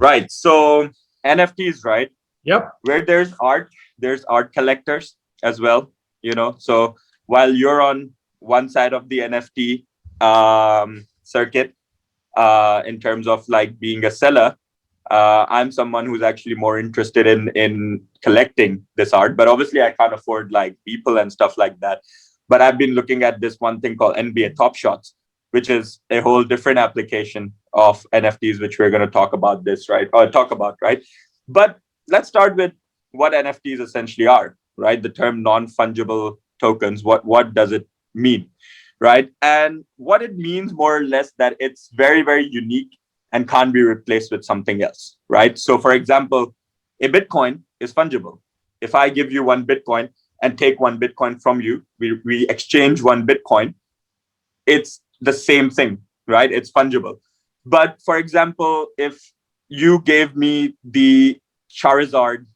Right. So NFTs, right? Yep. Where there's art collectors as well. So while you're on one side of the NFT circuit, in terms of like being a seller, I'm someone who's actually more interested in collecting this art. But obviously, I can't afford like people and stuff like that. But I've been looking at this one thing called NBA Top Shots, which is a whole different application of NFTs, which we're going to talk about this, right? Or talk about, right? But let's start with what NFTs essentially are, right? The term non-fungible tokens. What does it mean, right? And what it means more or less that it's very, very unique and can't be replaced with something else, right? So, for example, a Bitcoin is fungible. If I give you one Bitcoin and take one Bitcoin from you, we exchange one Bitcoin, it's the same thing, right? It's fungible. But for example, if you gave me the Charizard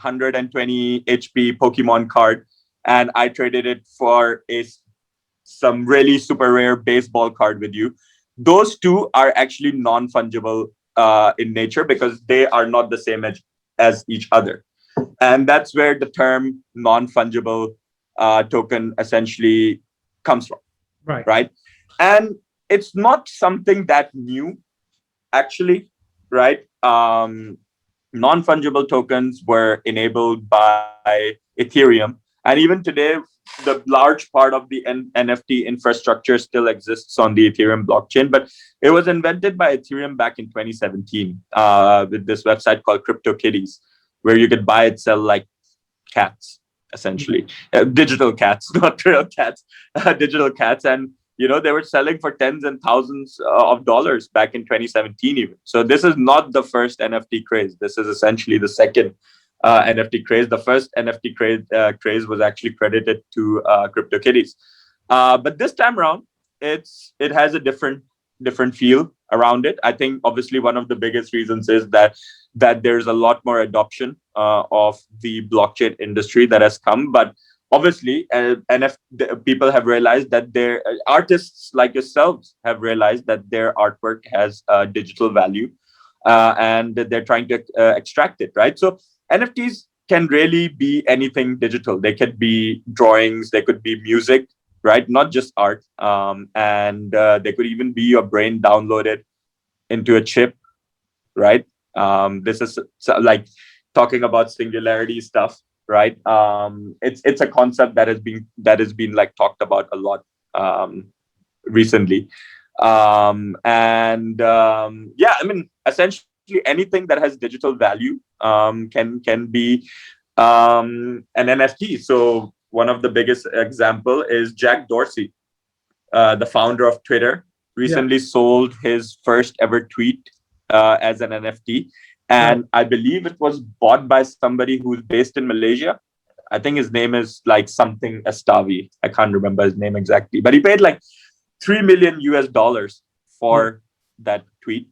120 HP Pokemon card and I traded it for some really super rare baseball card with you, those two are actually non-fungible in nature because they are not the same as each other. And that's where the term non-fungible token essentially comes from, Right. right? And it's not something that new, actually, right? Non-fungible tokens were enabled by Ethereum, and even today, the large part of the NFT infrastructure still exists on the Ethereum blockchain. But it was invented by Ethereum back in 2017 with this website called CryptoKitties, where you could buy and sell like cats, essentially, digital cats, not real cats, digital cats. And they were selling for tens and thousands of dollars back in 2017 even. So this is not the first NFT craze. This is essentially the second NFT craze. The first NFT craze was actually credited to CryptoKitties. But this time around, it has a different feel around it. I think obviously one of the biggest reasons is that there's a lot more adoption of the blockchain industry that has come. But obviously, people have realized that their artists like yourselves have realized that their artwork has digital value, and they're trying to extract it, right? So NFTs can really be anything digital. They could be drawings, they could be music, right? Not just art. And they could even be your brain downloaded into a chip, right? This is like talking about singularity stuff, right? It's a concept that has been like talked about a lot recently. And Yeah, I mean, essentially anything that has digital value can be an NFT. So one of the biggest example is Jack Dorsey, the founder of Twitter, Yeah. recently sold his first ever tweet as an NFT. Right. And I believe it was bought by somebody who's based in Malaysia. I think his name is like something Astavi. I can't remember his name exactly, but he paid like 3 million US dollars Yeah. for that tweet.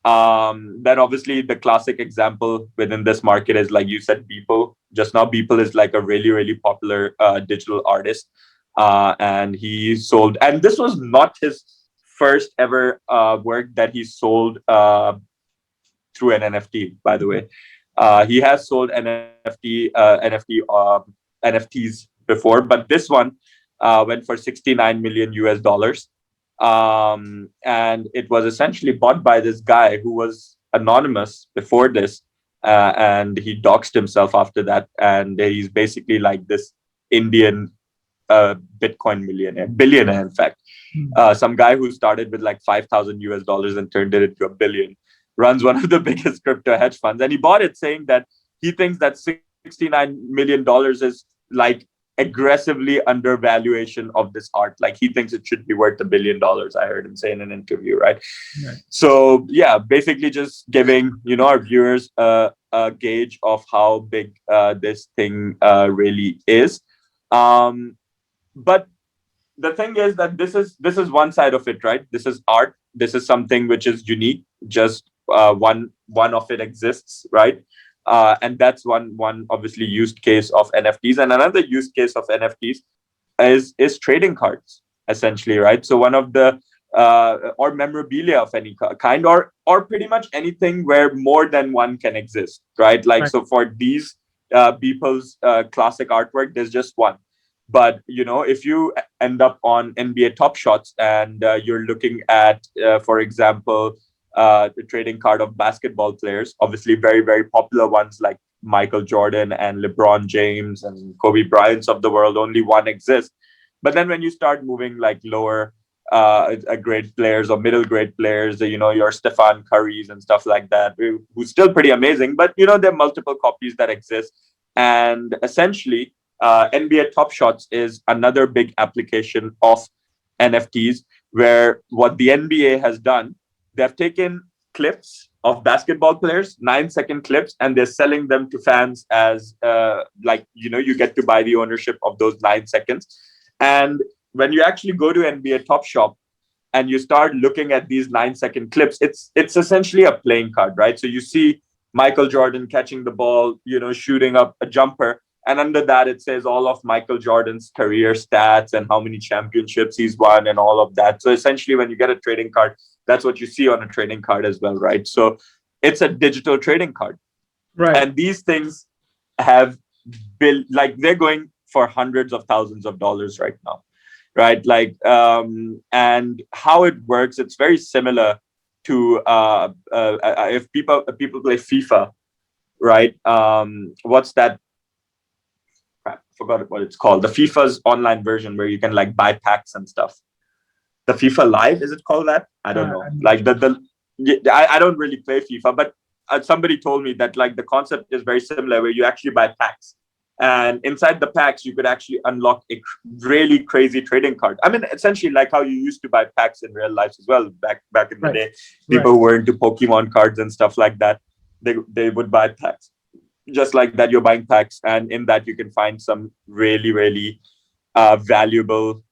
Then obviously the classic example within this market is, like you said, Beeple. Just now, Beeple is like a really, really popular digital artist. And he sold, and this was not his first ever work that he sold through an NFT, by the way. He has sold NFTs before, but this one went for 69 million US dollars. And it was essentially bought by this guy who was anonymous before this. And he doxed himself after that. And he's basically like this Indian Bitcoin billionaire, in fact. Mm. Some guy who started with like 5,000 US dollars and turned it into a billion, runs one of the biggest crypto hedge funds. And he bought it saying that he thinks that $69 million is like aggressively undervaluation of this art. Like he thinks it should be worth $1 billion. I heard him say in an interview, right? Right. So yeah, basically just giving our viewers a gauge of how big this thing really is. But the thing is that this is one side of it, right? This is art. This is something which is unique. Just one of it exists, right? And that's one obviously used case of NFTs. And another use case of NFTs is trading cards, essentially, right? So one of the or memorabilia of any kind, or pretty much anything where more than one can exist, right? Like, Right. so for these people's classic artwork, there's just one. But if you end up on NBA Top Shots and you're looking at, for example, the trading card of basketball players, obviously very very popular ones like Michael Jordan and LeBron James and Kobe Bryant's of the world, only one exists. But then when you start moving like lower grade players or middle grade players, your Stephen Currys and stuff like that, who's still pretty amazing, but there are multiple copies that exist. And essentially, NBA Top Shots is another big application of NFTs, where what the NBA has done, they've taken clips of basketball players, 9-second clips, and they're selling them to fans as like, you get to buy the ownership of those 9 seconds. And when you actually go to NBA Top Shop and you start looking at these 9-second clips, it's essentially a playing card, right? So you see Michael Jordan catching the ball, shooting up a jumper, and under that it says all of Michael Jordan's career stats and how many championships he's won and all of that. So essentially, when you get a trading card, that's what you see on a trading card as well, right? So it's a digital trading card, Right. and these things have built, like, they're going for hundreds of thousands of dollars right now, right? Like, and how it works, it's very similar to if people play FIFA, right? What's that? Crap, forgot what it's called. The FIFA's online version where you can like buy packs and stuff. The FIFA Live, is it called that? I don't know. I'm not Like sure. I don't really play FIFA, but somebody told me that like the concept is very similar, where you actually buy packs, and inside the packs you could actually unlock a really crazy trading card. I mean, essentially like how you used to buy packs in real life as well, back in the Right. day. People Right. who were into Pokemon cards and stuff like that, they would buy packs. Just like that, you're buying packs, and in that you can find some really really valuable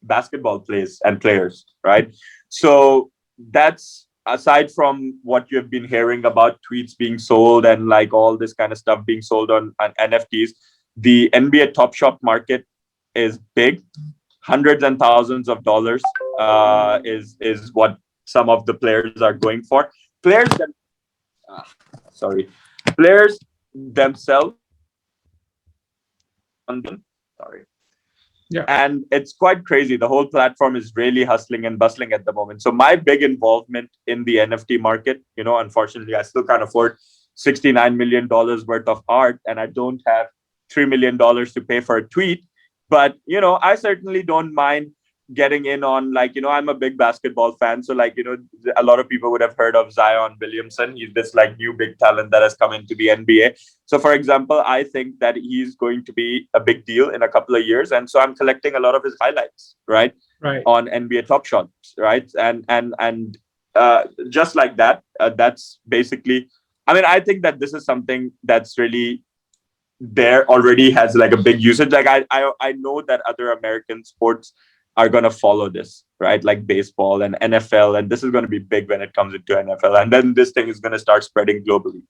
basketball plays and players, right? So that's aside from what you've been hearing about tweets being sold and like all this kind of stuff being sold on NFTs. The NBA Top Shop market is big, hundreds and thousands of dollars is what some of the players are going for. Players them, uh, sorry, players themselves on them. Sorry. Yeah. And it's quite crazy. The whole platform is really hustling and bustling at the moment. So my big involvement in the NFT market, unfortunately, I still can't afford $69 million worth of art, and I don't have $3 million to pay for a tweet. But I certainly don't mind getting in on, like, I'm a big basketball fan, so like, a lot of people would have heard of Zion Williamson. He's this like new big talent that has come into the NBA. So, for example, I think that he's going to be a big deal in a couple of years, and so I'm collecting a lot of his highlights, right, Right. on NBA Top Shots, right, and just like that. That's basically. I mean, I think that this is something that's really there already, has like a big usage. Like I know that other American sports are gonna follow this, right? Like baseball and NFL, and this is gonna be big when it comes into NFL, and then this thing is gonna start spreading globally.